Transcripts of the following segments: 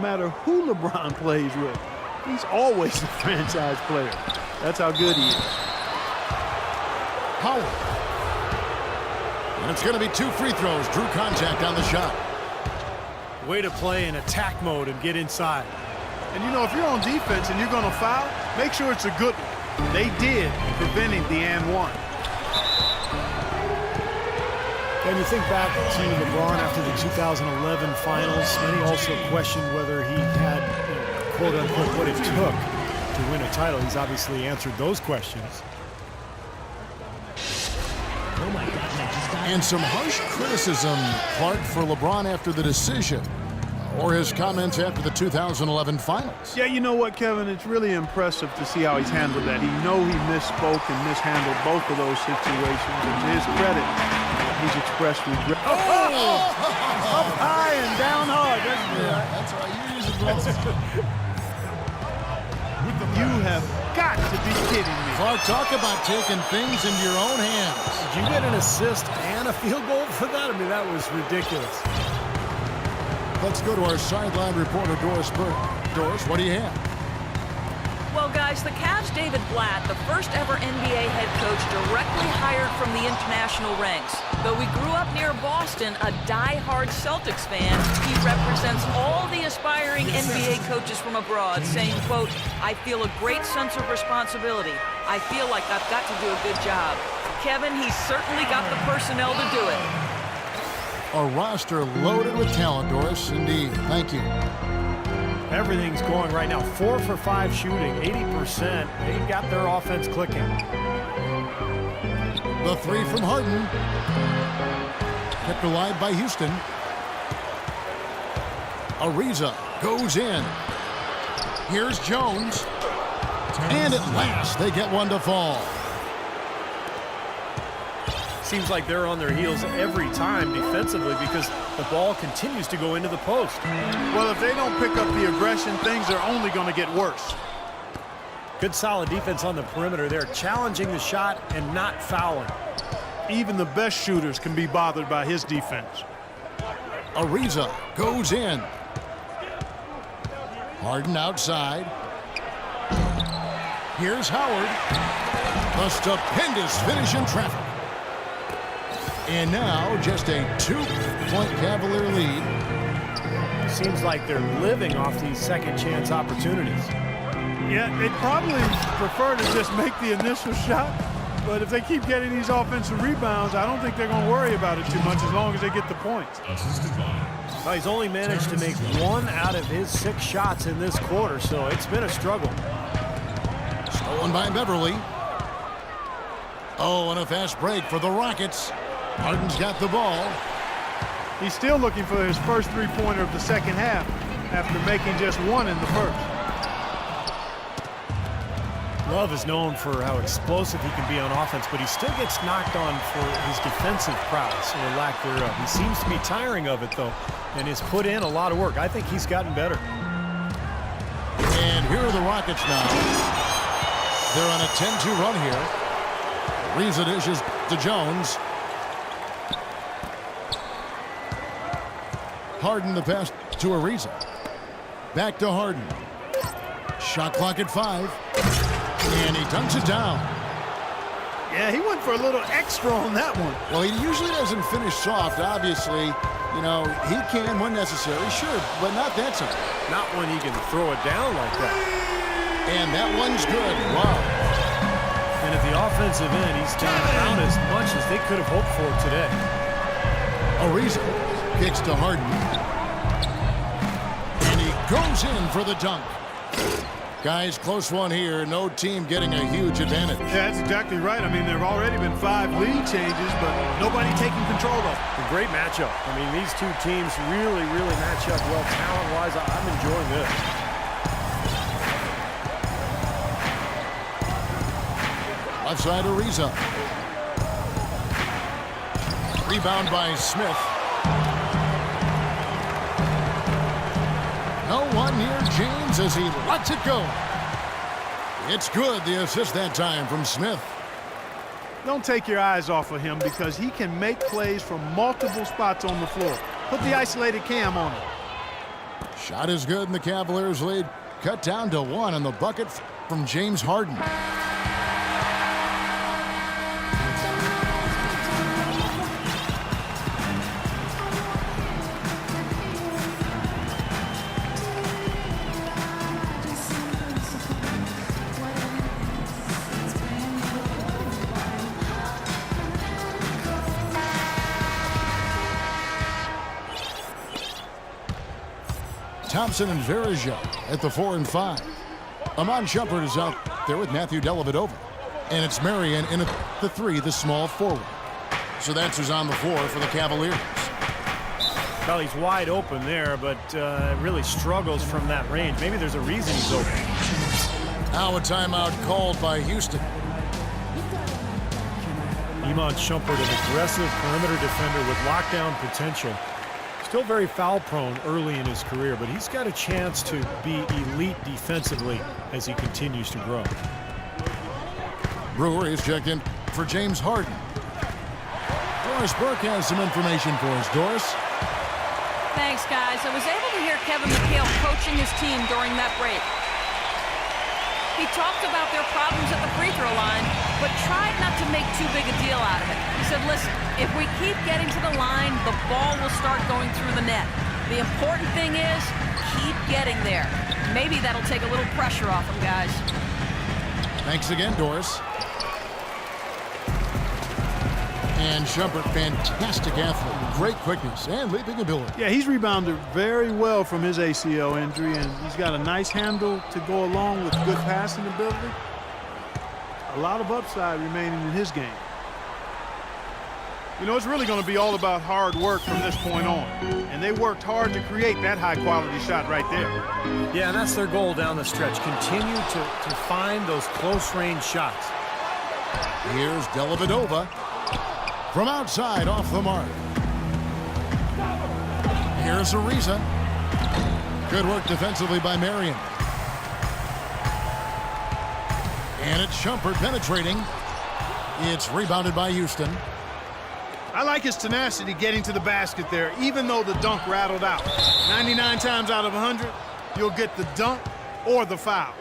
matter who LeBron plays with, he's always a franchise player. That's how good he is. Howard. And it's going to be 2 free throws. Drew contact on the shot. Way to play in attack mode and get inside. And you know, if you're on defense and you're going to foul, make sure it's a good one. They did, preventing the and one. And you think back to LeBron after the 2011 finals, many also questioned whether he had, quote-unquote, what it took to win a title. He's obviously answered those questions. Oh my God, And some harsh criticism, Clark, for LeBron after the decision, or his comments after the 2011 finals. Yeah, you know what, Kevin? It's really impressive to see how he's handled that. He misspoke and mishandled both of those situations. And to his credit, he's expressed regret. Up high and down hard. That's right. You use it. You have got to be kidding me. Clark, talk about taking things into your own hands. Did you get an assist and a field goal for that? I mean, that was ridiculous. Let's go to our sideline reporter, Doris Burke. Doris, what do you have? Well, guys, the Cavs' David Blatt, the first ever NBA head coach directly hired from the international ranks. Though we grew up near Boston, a die-hard Celtics fan, he represents all the aspiring NBA coaches from abroad, saying, quote, "I feel a great sense of responsibility. I feel like I've got to do a good job." Kevin, he's certainly got the personnel to do it. A roster loaded with talent, Doris. Indeed. Thank you. Everything's going right now. 4 for 5 shooting, 80%. They've got their offense clicking. The 3 from Harden. Kept alive by Houston. Ariza goes in. Here's Jones. And at last, they get one to fall. Seems like they're on their heels every time defensively because the ball continues to go into the post. Well, if they don't pick up the aggression, things are only going to get worse. Good solid defense on the perimeter. They're challenging the shot and not fouling. Even the best shooters can be bothered by his defense. Ariza goes in. Harden outside. Here's Howard. A stupendous finish in traffic. And now just a 2-point Cavalier lead. Seems like they're living off these second chance opportunities. Yeah, they'd probably prefer to just make the initial shot. But if they keep getting these offensive rebounds, I don't think they're going to worry about it too much as long as they get the points. Well, he's only managed to make 1 out of his 6 shots in this quarter, so it's been a struggle. Stolen by Beverly. Oh, and a fast break for the Rockets. Harden's got the ball. He's still looking for his first three-pointer of the second half after making just 1 in the first. Love is known for how explosive he can be on offense, but he still gets knocked on for his defensive prowess or lack thereof. He seems to be tiring of it, though, and has put in a lot of work. I think he's gotten better. And here are the Rockets now. They're on a 10-2 run here. Ariza dishes to Jones. Harden the pass to Ariza. Back to Harden. Shot clock at 5. And he dunks it down. Yeah, he went for a little extra on that one. Well, he usually doesn't finish soft, obviously. You know, he can when necessary, sure, but not that time. Not when he can throw it down like that. And that one's good. Wow. And at the offensive end, he's done about as much as they could have hoped for today. Ariza kicks to Harden. And he goes in for the dunk. Guys, close one here. No team getting a huge advantage. Yeah, that's exactly right. I mean, there have already been 5 lead changes, but nobody taking control of it. A great matchup. I mean, these two teams really match up well talent-wise. I'm enjoying this. Left side, Ariza. Rebound by Smith. No one near James as he lets it go. It's good, the assist that time from Smith. Don't take your eyes off of him because he can make plays from multiple spots on the floor. Put the isolated cam on him. Shot is good, and the Cavaliers lead cut down to 1 on the bucket from James Harden. Thompson and Verija at the 4 and 5. Iman Shumpert is out there with Matthew Dellavedova. And it's Marion in at the 3, the small forward. So that's who's on the floor for the Cavaliers. Well, he's wide open there, but really struggles from that range. Maybe there's a reason he's open. Now a timeout called by Houston. Iman Shumpert, an aggressive perimeter defender with lockdown potential. Still very foul prone early in his career, but he's got a chance to be elite defensively as he continues to grow. Brewer is checked in for James Harden. Doris Burke has some information for us. Doris? Thanks, guys. I was able to hear Kevin McHale coaching his team during that break. He talked about their problems at the free throw line, but tried not to make too big a deal out of it. He said, listen, if we keep getting to the line, the ball will start going through the net. The important thing is keep getting there. Maybe that'll take a little pressure off them, guys. Thanks again, Doris. And Shumpert, fantastic athlete, great quickness and leaping ability. Yeah, he's rebounded very well from his ACL injury, and he's got a nice handle to go along with good passing ability. A lot of upside remaining in his game. You know, it's really going to be all about hard work from this point on. And they worked hard to create that high-quality shot right there. Yeah, and that's their goal down the stretch. Continue to find those close-range shots. Here's Dellavedova from outside off the mark. Here's Ariza. Good work defensively by Marion. And it's Shumpert penetrating. It's rebounded by Houston. I like his tenacity getting to the basket there, even though the dunk rattled out. 99 times out of 100, you'll get the dunk or the foul.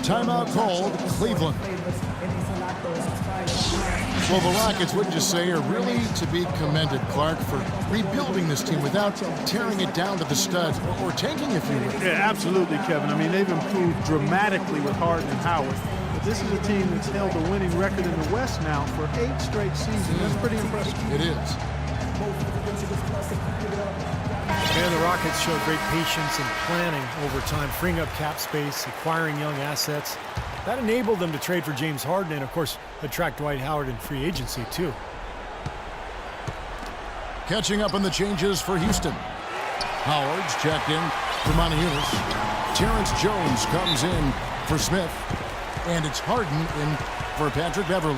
Timeout called Cleveland. Well, the Rockets, wouldn't you say, are really to be commended, Clark, for rebuilding this team without tearing it down to the studs or tanking, if you will. Yeah, absolutely, Kevin. I mean, they've improved dramatically with Harden and Howard. But this is a team that's held a winning record in the West now for 8 straight seasons. That's pretty impressive. It is. And the Rockets showed great patience and planning over time, freeing up cap space, acquiring young assets. That enabled them to trade for James Harden and, of course, attract Dwight Howard in free agency, too. Catching up on the changes for Houston. Howard's checked in for Montezumas. Terrence Jones comes in for Smith. And it's Harden in for Patrick Beverly.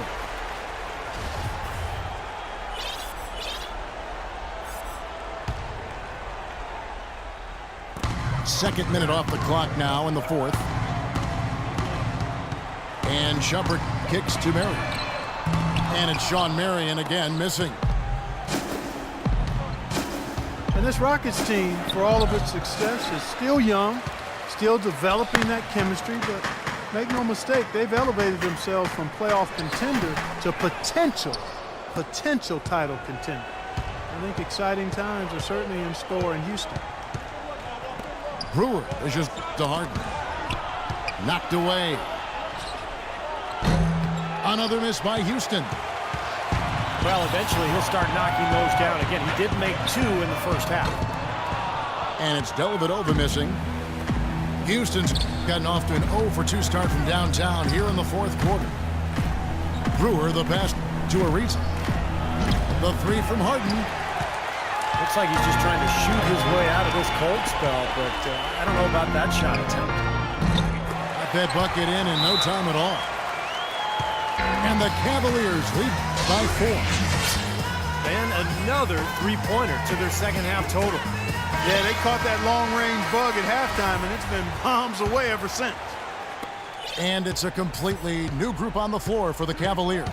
Second minute off the clock now in the fourth. And Shumpert kicks to Marion. And it's Shawn Marion again missing. And this Rockets team, for all of its success, is still young, still developing that chemistry, but make no mistake, they've elevated themselves from playoff contender to potential title contender. I think exciting times are certainly in store in Houston. Brewer is just to Harden. Knocked away. Another miss by Houston. Well, eventually he'll start knocking those down again. He did make 2 in the first half. And it's Dellavedova missing. Houston's gotten off to an 0-for-2 start from downtown here in the fourth quarter. Brewer, the pass to Ariza. The 3 from Harden. Looks like he's just trying to shoot his way out of this cold spell, but I don't know about that shot attempt. Got that bucket in no time at all. And the Cavaliers lead by 4. And another three-pointer to their second half total. Yeah, they caught that long-range bug at halftime, and it's been bombs away ever since. And it's a completely new group on the floor for the Cavaliers.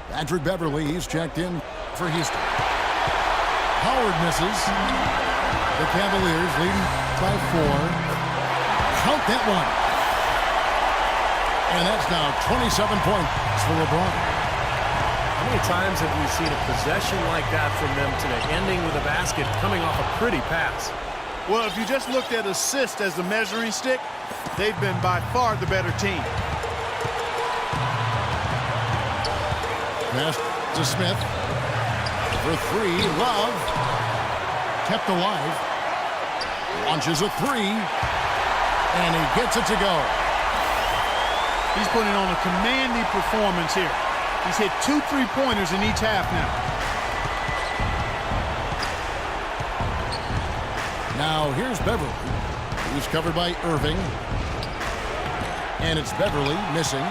Patrick Beverly, he's checked in for Houston. Howard misses. The Cavaliers leading by 4. Count that one. And that's now 27 points for LeBron. How many times have we seen a possession like that from them today, ending with a basket coming off a pretty pass? Well, if you just looked at assist as the measuring stick, they've been by far the better team. Pass to Smith. For 3, Love. Kept alive. Launches a 3. And he gets it to go. He's putting on a commanding performance here. He's hit 2 3-pointers in each half now. Now here's Beverly, who's covered by Irving. And it's Beverly missing.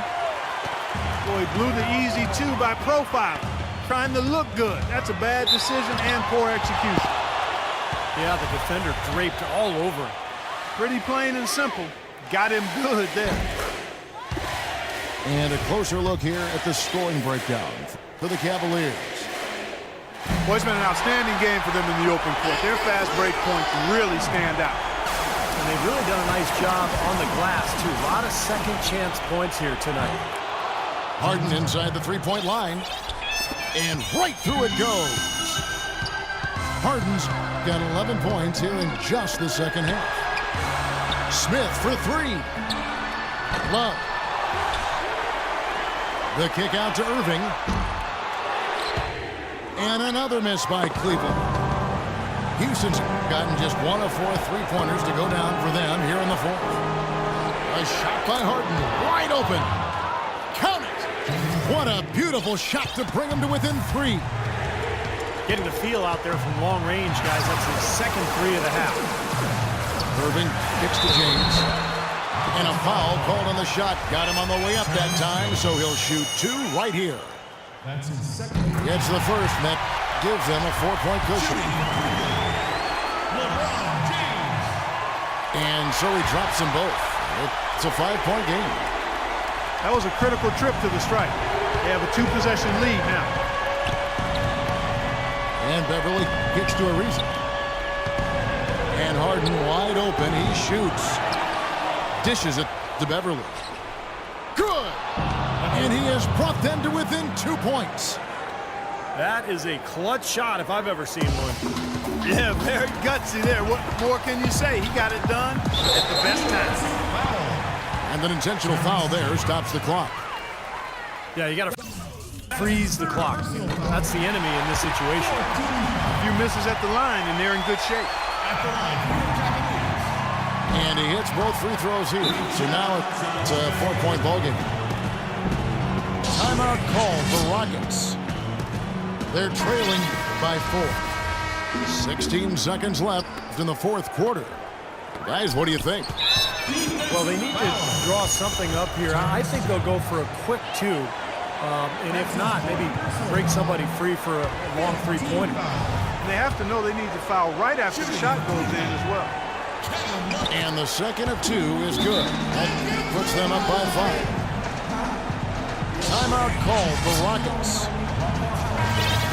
Boy, he blew the easy 2 by profile. Trying to look good. That's a bad decision and poor execution. Yeah, the defender draped all over him. Pretty plain and simple. Got him good there. And a closer look here at the scoring breakdown for the Cavaliers. Well, it's been an outstanding game for them in the open court. Their fast break points really stand out. And they've really done a nice job on the glass, too. A lot of second chance points here tonight. Harden inside the three-point line. And right through it goes. Harden's got 11 points here in just the second half. Smith for 3. Love. The kick out to Irving. And another miss by Cleveland. Houston's gotten just 1 of 4 3-pointers to go down for them here in the fourth. A shot by Harden, wide open. Count it! What a beautiful shot to bring him to within 3. Getting the feel out there from long range, guys. That's his second 3 of the half. Irving kicks to James. And a foul called on the shot. Got him on the way up that time, so he'll shoot 2 right here. That's his second. It's the first, and that gives them a 4-point cushion. LeBron James. And so he drops them both. It's a 5-point game. That was a critical trip to the stripe. They have a 2-possession lead now. And Beverly gets to Ariza. And Harden wide open. He shoots. Dishes it to Beverly. Good! And he has brought them to within 2 points. That is a clutch shot if I've ever seen one. Yeah, very gutsy there. What more can you say? He got it done at the best time. And an intentional foul there stops the clock. Yeah, you got to freeze the clock. That's the enemy in this situation. A few misses at the line, and they're in good shape. At the line for your Cavaliers. And he hits both free throws here. So now it's a 4-point ballgame. Timeout call for Rockets. They're trailing by 4. 16 seconds left in the fourth quarter. Guys, what do you think? Well, they need to draw something up here. I think they'll go for a quick 2. And if not, maybe break somebody free for a long 3-pointer. And they have to know they need to foul right after the shot goes in as well. And the second of 2 is good. That puts them up by 5. Timeout call for Rockets.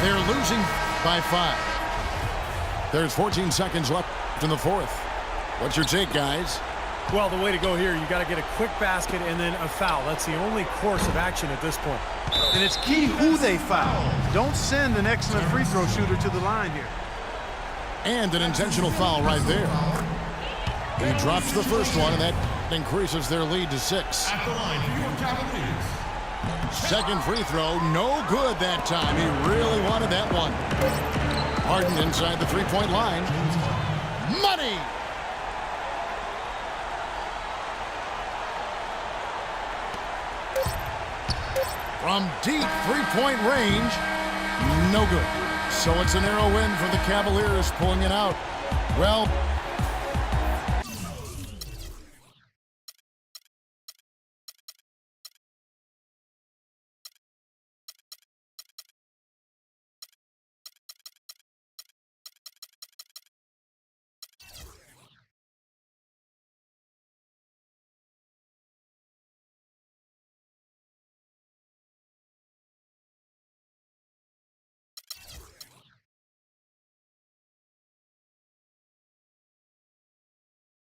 They're losing by 5. There's 14 seconds left in the fourth. What's your take, guys? Well, the way to go here, you got to get a quick basket and then a foul. That's the only course of action at this point. And it's key who they foul. Don't send an excellent free throw shooter to the line here. And an intentional foul right there. He drops the first one, and that increases their lead to 6. At the line for your Cavaliers. Second free throw, no good that time. He really wanted that one. Harden inside the 3-point line. Money! From deep 3-point range, no good. So it's a narrow win for the Cavaliers, pulling it out. Well,